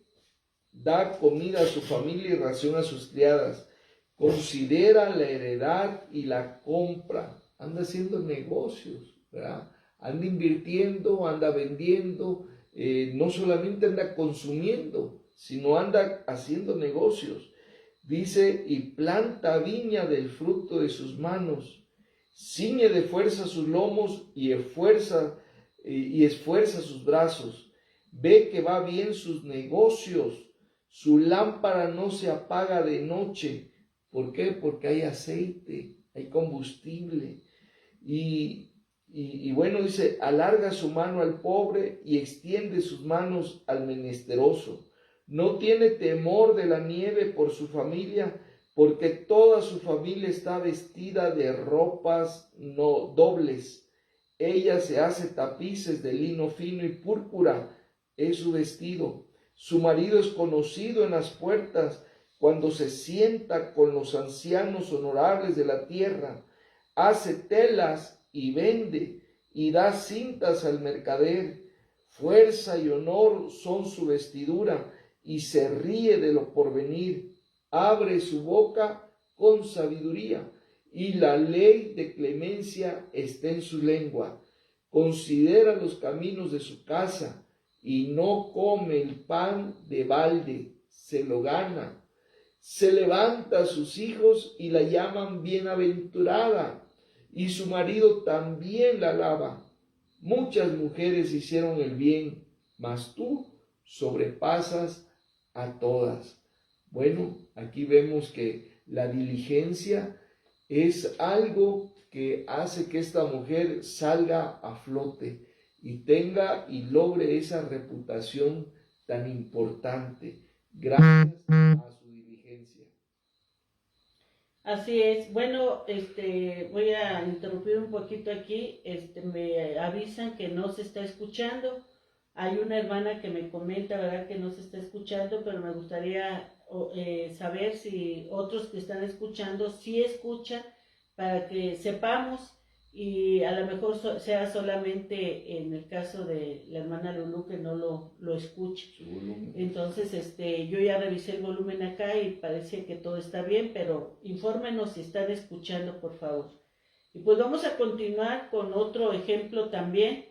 da comida a su familia y ración a sus criadas. Considera la heredad y la compra. Anda haciendo negocios, ¿verdad? Anda invirtiendo, anda vendiendo, no solamente anda consumiendo, sino anda haciendo negocios. Dice, y planta viña del fruto de sus manos, ciñe de fuerza sus lomos y esfuerza sus brazos. Ve que va bien sus negocios, su lámpara no se apaga de noche. ¿Por qué? Porque hay aceite, hay combustible. Y bueno, dice, alarga su mano al pobre y extiende sus manos al menesteroso. No tiene temor de la nieve por su familia, porque toda su familia está vestida de ropas no dobles. Ella se hace tapices de lino fino y púrpura es su vestido. Su marido es conocido en las puertas cuando se sienta con los ancianos honorables de la tierra. Hace telas y vende y da cintas al mercader. Fuerza y honor son su vestidura y se ríe de lo porvenir. Abre su boca con sabiduría y la ley de clemencia está en su lengua. Considera los caminos de su casa y no come el pan de balde, se lo gana. Se levanta a sus hijos y la llaman bienaventurada, y su marido también la alaba. Muchas mujeres hicieron el bien, mas tú sobrepasas a todas. Bueno, aquí vemos que la diligencia es algo que hace que esta mujer salga a flote y tenga y logre esa reputación tan importante, gracias a su diligencia. Así es. Bueno, voy a interrumpir un poquito aquí. Me avisan que no se está escuchando. Hay una hermana que me comenta, ¿verdad?, que no se está escuchando, pero me gustaría saber si otros que están escuchando sí escuchan, para que sepamos, y a lo mejor sea solamente en el caso de la hermana Lulú que no lo escuche. Entonces, yo ya revisé el volumen acá y parece que todo está bien, pero infórmenos si están escuchando, por favor. Y pues vamos a continuar con otro ejemplo también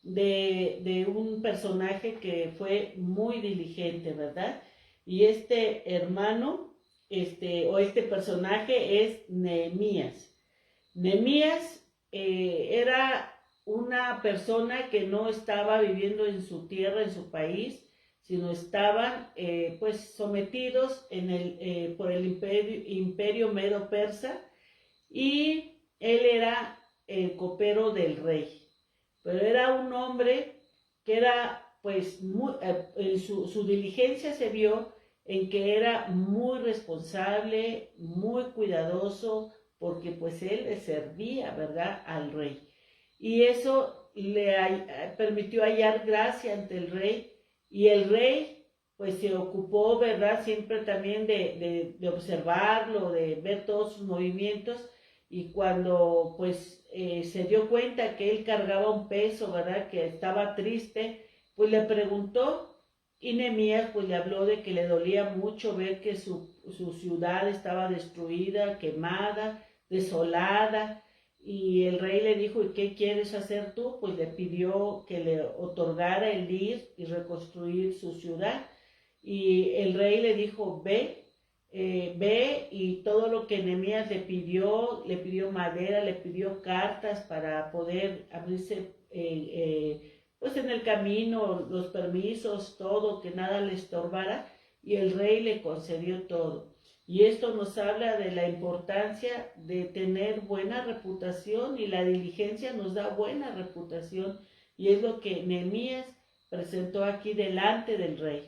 de un personaje que fue muy diligente, ¿verdad? Y este hermano, este personaje es Nehemías. Nehemías era una persona que no estaba viviendo en su tierra, en su país, sino estaban pues sometidos por el imperio medo-persa, y él era el copero del rey. Pero era un hombre que era pues, su diligencia se vio en que era muy responsable, muy cuidadoso, porque pues él le servía, ¿verdad?, al rey. Y eso le permitió hallar gracia ante el rey, y el rey pues se ocupó, ¿verdad?, siempre también de observarlo, de ver todos sus movimientos, y cuando pues se dio cuenta que él cargaba un peso, ¿verdad?, que estaba triste, pues le preguntó, y Nehemías pues le habló de que le dolía mucho ver que su ciudad estaba destruida, quemada, desolada, y el rey le dijo, ¿y qué quieres hacer tú? Pues le pidió que le otorgara el ir y reconstruir su ciudad, y el rey le dijo, ve, y todo lo que Nehemías le pidió madera, le pidió cartas para poder abrirse pues en el camino, los permisos, todo, que nada le estorbara, y el rey le concedió todo. Y esto nos habla de la importancia de tener buena reputación, y la diligencia nos da buena reputación, y es lo que Nehemías presentó aquí delante del rey.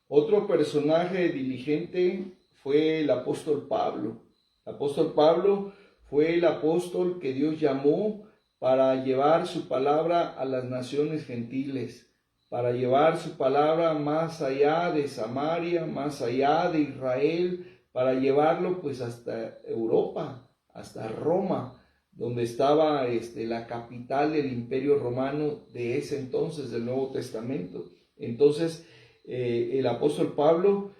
Otro personaje diligente fue el apóstol Pablo. El apóstol Pablo fue el apóstol que Dios llamó para llevar su palabra a las naciones gentiles, para llevar su palabra más allá de Samaria, más allá de Israel, para llevarlo pues hasta Europa, hasta Roma, donde estaba la capital del Imperio Romano de ese entonces, del Nuevo Testamento. Entonces, el apóstol Pablo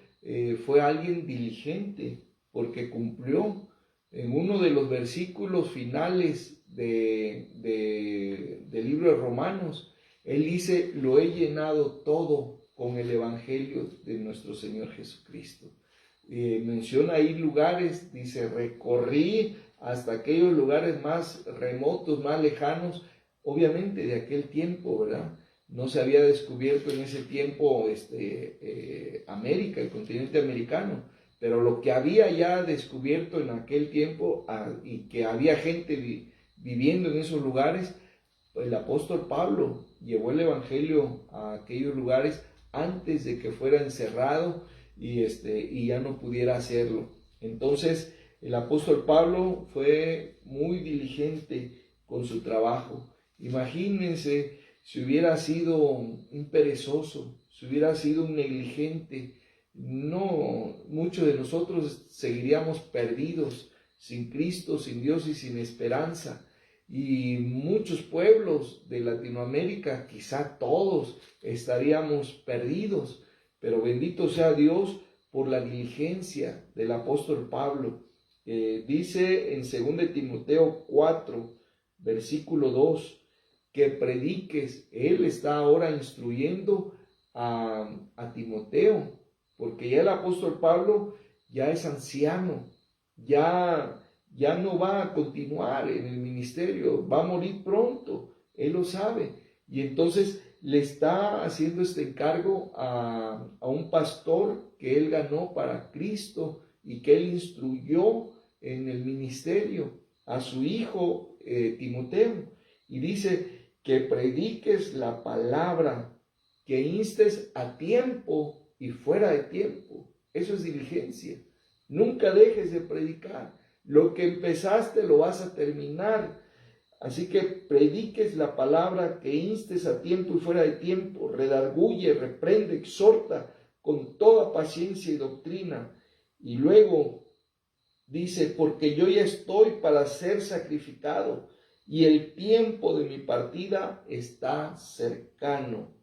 fue alguien diligente, porque cumplió. En uno de los versículos finales del libro de Romanos, él dice, lo he llenado todo con el evangelio de nuestro Señor Jesucristo. Menciona ahí lugares, dice, recorrí hasta aquellos lugares más remotos, más lejanos, obviamente de aquel tiempo, ¿verdad? No se había descubierto en ese tiempo América, el continente americano, pero lo que había ya descubierto en aquel tiempo y que había gente viviendo en esos lugares, pues el apóstol Pablo llevó el evangelio a aquellos lugares antes de que fuera encerrado y ya no pudiera hacerlo. Entonces el apóstol Pablo fue muy diligente con su trabajo. Imagínense si hubiera sido un perezoso, si hubiera sido un negligente, no, muchos de nosotros seguiríamos perdidos, sin Cristo, sin Dios y sin esperanza. Y muchos pueblos de Latinoamérica, quizá todos, estaríamos perdidos. Pero bendito sea Dios por la diligencia del apóstol Pablo. Dice en 2 Timoteo 4, versículo 2, que prediques. Él está ahora instruyendo a Timoteo, porque ya el apóstol Pablo ya es anciano, ya no va a continuar en el ministerio, va a morir pronto, él lo sabe, y entonces le está haciendo este encargo a un pastor que él ganó para Cristo y que él instruyó en el ministerio, a su hijo Timoteo, y dice que prediques la palabra, que instes a tiempo y fuera de tiempo. Eso es diligencia. Nunca dejes de predicar. Lo que empezaste lo vas a terminar. Así que prediques la palabra, que instes a tiempo y fuera de tiempo, redarguye, reprende, exhorta con toda paciencia y doctrina. Y luego dice, porque yo ya estoy para ser sacrificado y el tiempo de mi partida está cercano.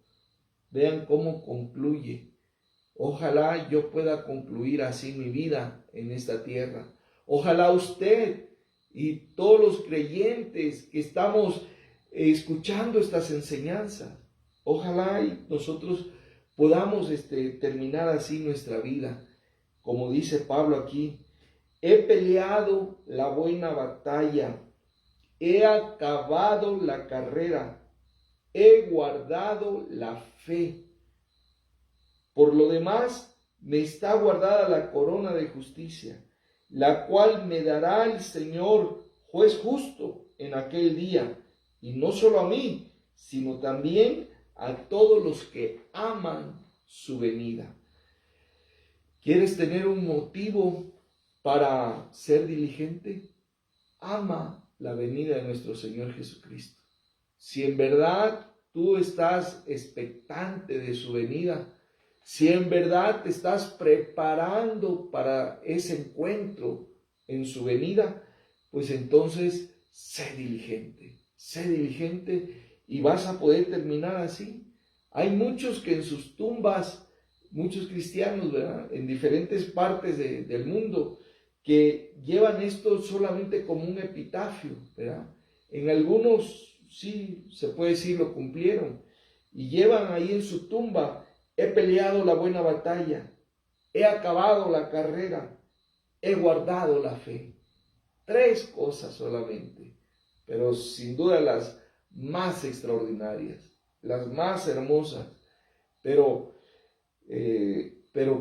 Vean cómo concluye. Ojalá yo pueda concluir así mi vida en esta tierra. Ojalá usted y todos los creyentes que estamos escuchando estas enseñanzas, ojalá y nosotros podamos terminar así nuestra vida. Como dice Pablo aquí, he peleado la buena batalla, he acabado la carrera, he guardado la fe. Por lo demás, me está guardada la corona de justicia, la cual me dará el Señor, juez justo, en aquel día, y no solo a mí, sino también a todos los que aman su venida. ¿Quieres tener un motivo para ser diligente? Ama la venida de nuestro Señor Jesucristo. Si en verdad tú estás expectante de su venida, si en verdad te estás preparando para ese encuentro en su venida, pues entonces sé diligente y vas a poder terminar así. Hay muchos que en sus tumbas, muchos cristianos, ¿verdad?, en diferentes partes del mundo, que llevan esto solamente como un epitafio, ¿verdad? En algunos sí, se puede decir, lo cumplieron, y llevan ahí en su tumba: he peleado la buena batalla, he acabado la carrera, he guardado la fe. 3 cosas solamente, pero sin duda las más extraordinarias, las más hermosas, pero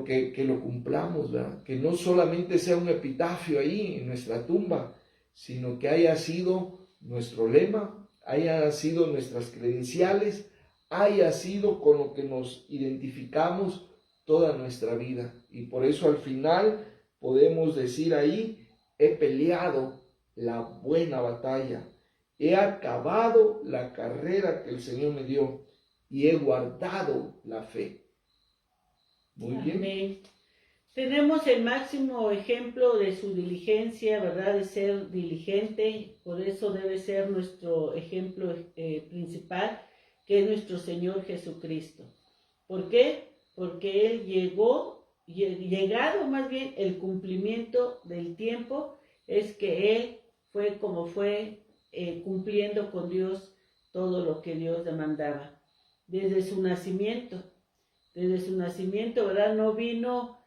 que lo cumplamos, ¿verdad? Que no solamente sea un epitafio ahí en nuestra tumba, sino que haya sido nuestro lema, haya sido nuestras credenciales, haya sido con lo que nos identificamos toda nuestra vida. Y por eso al final podemos decir ahí: he peleado la buena batalla, he acabado la carrera que el Señor me dio y he guardado la fe. Muy bien. Amén. Tenemos el máximo ejemplo de su diligencia, ¿verdad? De ser diligente, por eso debe ser nuestro ejemplo principal, que es nuestro Señor Jesucristo. ¿Por qué? Porque Él llegado más bien el cumplimiento del tiempo, es que Él fue como fue cumpliendo con Dios todo lo que Dios demandaba. Desde su nacimiento, ¿verdad? No vino...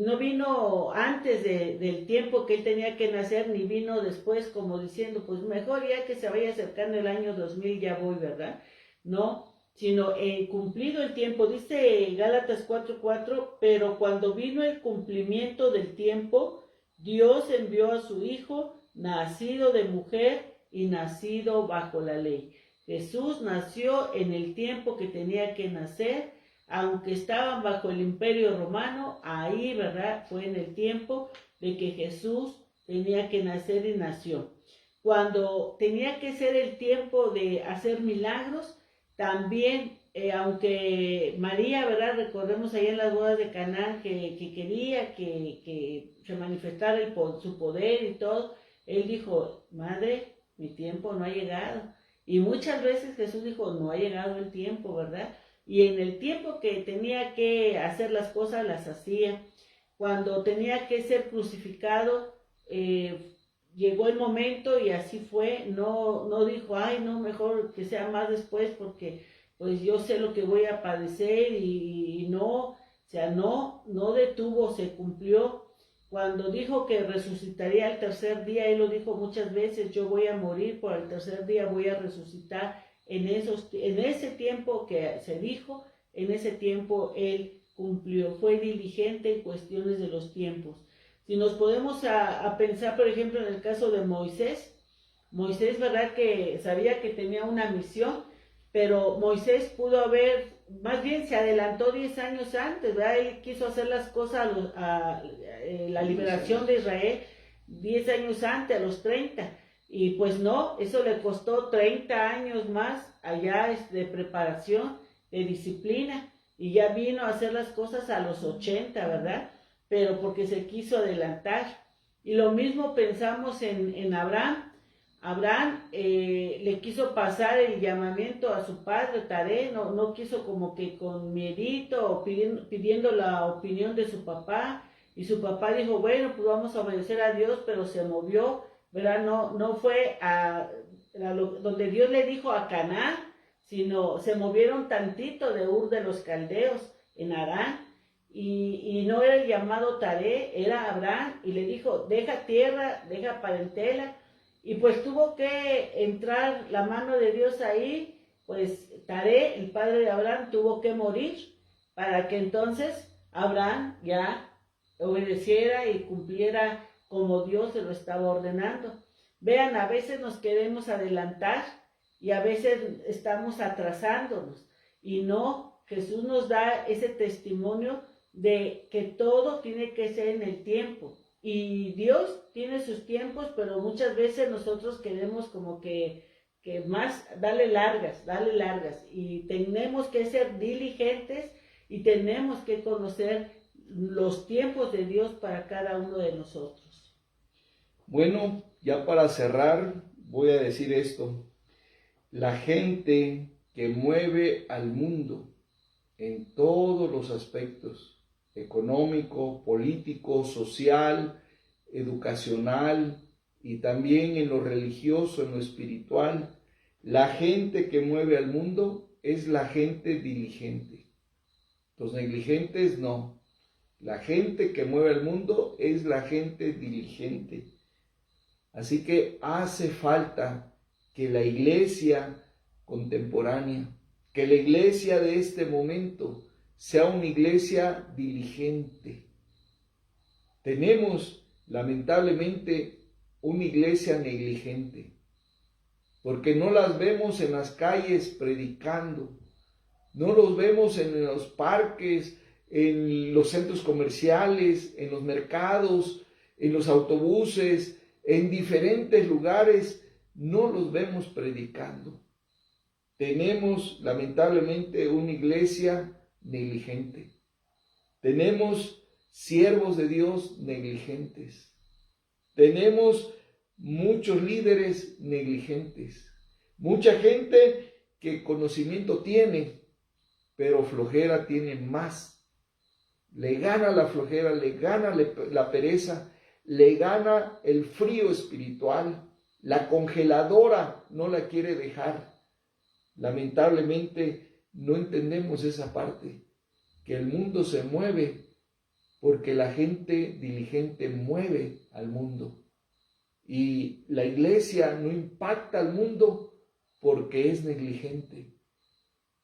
no vino antes del tiempo que él tenía que nacer, ni vino después como diciendo, pues mejor ya que se vaya acercando el año 2000 ya voy, ¿verdad? No, sino cumplido el tiempo. Dice Gálatas 4:4, pero cuando vino el cumplimiento del tiempo, Dios envió a su Hijo, nacido de mujer y nacido bajo la ley. Jesús nació en el tiempo que tenía que nacer, aunque estaban bajo el imperio romano. Ahí, ¿verdad?, fue en el tiempo de que Jesús tenía que nacer y nació. Cuando tenía que ser el tiempo de hacer milagros, también, aunque María, ¿verdad?, recordemos ahí en las bodas de Caná que quería que se manifestara su poder y todo, él dijo: madre, mi tiempo no ha llegado. Y muchas veces Jesús dijo: no ha llegado el tiempo, ¿verdad? Y en el tiempo que tenía que hacer las cosas, las hacía. Cuando tenía que ser crucificado, llegó el momento y así fue. No dijo: ay, no, mejor que sea más después porque pues yo sé lo que voy a padecer, y no, o sea, no detuvo, se cumplió. Cuando dijo que resucitaría al tercer día, él lo dijo muchas veces: yo voy a morir, por el tercer día voy a resucitar. En ese tiempo que se dijo, en ese tiempo él cumplió, fue diligente en cuestiones de los tiempos. Si nos podemos a pensar, por ejemplo, en el caso de Moisés, ¿verdad?, que sabía que tenía una misión, pero Moisés pudo haber, más bien se adelantó 10 años antes, ¿verdad? Él quiso hacer las cosas la liberación de Israel 10 años antes, a los 30. Y pues no, eso le costó 30 años más allá de preparación, de disciplina, y ya vino a hacer las cosas a los 80, ¿verdad? Pero porque se quiso adelantar. Y lo mismo pensamos en Abraham. Abraham le quiso pasar el llamamiento a su padre Taré, no quiso como que con miedito o pidiendo la opinión de su papá, y su papá dijo: bueno, pues vamos a obedecer a Dios, pero se movió, ¿verdad? No fue donde Dios le dijo, a Canaán, sino se movieron tantito de Ur de los Caldeos, en Harán, y no era el llamado Taré, era Abraham, y le dijo: deja tierra, deja parentela, y pues tuvo que entrar la mano de Dios ahí. Pues Taré, el padre de Abraham, tuvo que morir para que entonces Abraham ya obedeciera y cumpliera como Dios se lo estaba ordenando. Vean, a veces nos queremos adelantar y a veces estamos atrasándonos. Y no, Jesús nos da ese testimonio de que todo tiene que ser en el tiempo. Y Dios tiene sus tiempos, pero muchas veces nosotros queremos como que más darle largas, y tenemos que ser diligentes y tenemos que conocer los tiempos de Dios para cada uno de nosotros. Bueno, ya para cerrar, voy a decir esto. La gente que mueve al mundo en todos los aspectos, económico, político, social, educacional y también en lo religioso, en lo espiritual, la gente que mueve al mundo es la gente diligente. Los negligentes no. La gente que mueve al mundo es la gente diligente. Así que hace falta que la iglesia contemporánea, que la iglesia de este momento sea una iglesia diligente. Tenemos, lamentablemente, una iglesia negligente, porque no las vemos en las calles predicando, no los vemos en los parques, en los centros comerciales, en los mercados, en los autobuses, en diferentes lugares, no los vemos predicando. Tenemos, lamentablemente, una iglesia negligente. Tenemos siervos de Dios negligentes. Tenemos muchos líderes negligentes. Mucha gente que conocimiento tiene, pero flojera tiene más. Le gana la flojera, le gana la pereza, le gana el frío espiritual. La congeladora no la quiere dejar. Lamentablemente no entendemos esa parte, que el mundo se mueve porque la gente diligente mueve al mundo. Y la iglesia no impacta al mundo porque es negligente.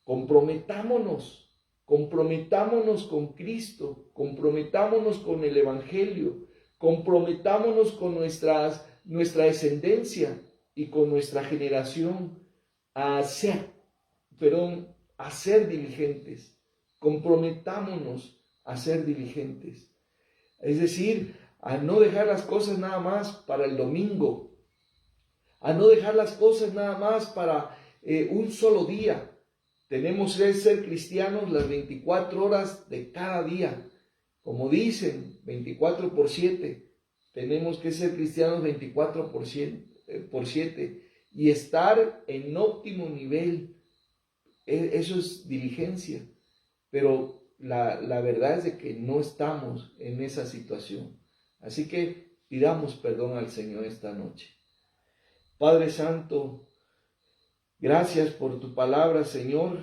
Comprometámonos con Cristo, comprometámonos con el Evangelio, comprometámonos con nuestra descendencia y con nuestra generación a ser diligentes. Comprometámonos a ser diligentes. Es decir, a no dejar las cosas nada más para el domingo, a no dejar las cosas nada más para un solo día. Tenemos que ser cristianos las 24 horas de cada día. Como dicen, 24/7. Tenemos que ser cristianos 24/7 y estar en óptimo nivel. Eso es diligencia. Pero la verdad es de que no estamos en esa situación. Así que pidamos perdón al Señor esta noche. Padre Santo, gracias por tu palabra, Señor,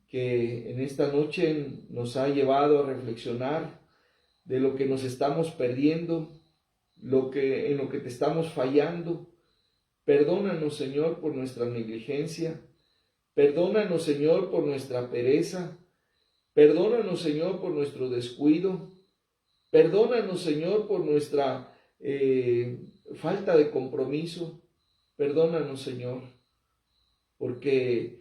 que en esta noche nos ha llevado a reflexionar de lo que nos estamos perdiendo, en lo que te estamos fallando. Perdónanos, Señor, por nuestra negligencia. Perdónanos, Señor, por nuestra pereza. Perdónanos, Señor, por nuestro descuido. Perdónanos, Señor, por nuestra falta de compromiso. Perdónanos, Señor, porque,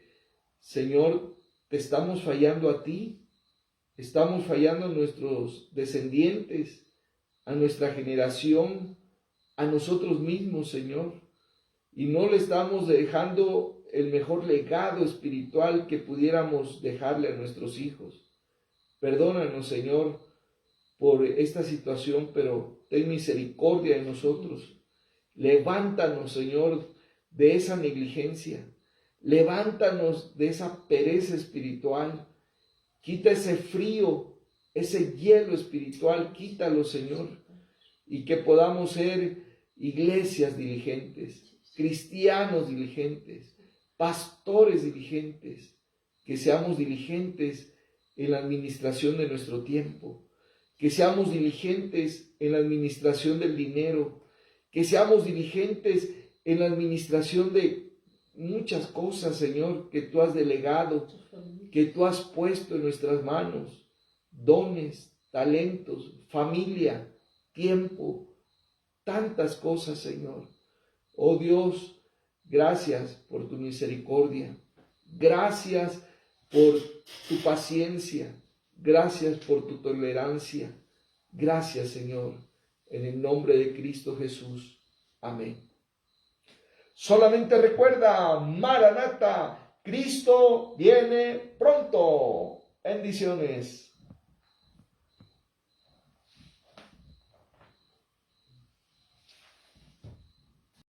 Señor, te estamos fallando a ti, estamos fallando a nuestros descendientes, a nuestra generación, a nosotros mismos, Señor, y no le estamos dejando el mejor legado espiritual que pudiéramos dejarle a nuestros hijos. Perdónanos, Señor, por esta situación, pero ten misericordia de nosotros. Levántanos, Señor, de esa negligencia. Levántanos de esa pereza espiritual. Quita ese frío, ese hielo espiritual, quítalo, Señor. Y que podamos ser iglesias diligentes, cristianos diligentes, pastores diligentes. Que seamos diligentes en la administración de nuestro tiempo. Que seamos diligentes en la administración del dinero. Que seamos diligentes en la administración de muchas cosas, Señor, que tú has delegado, que tú has puesto en nuestras manos. Dones, talentos, familia, tiempo, tantas cosas, Señor. Oh Dios, Gracias por tu misericordia. Gracias por tu paciencia. Gracias por tu tolerancia. Gracias, Señor, en el nombre de Cristo Jesús. Amén. Solamente recuerda, Maranata, Cristo viene pronto. Bendiciones.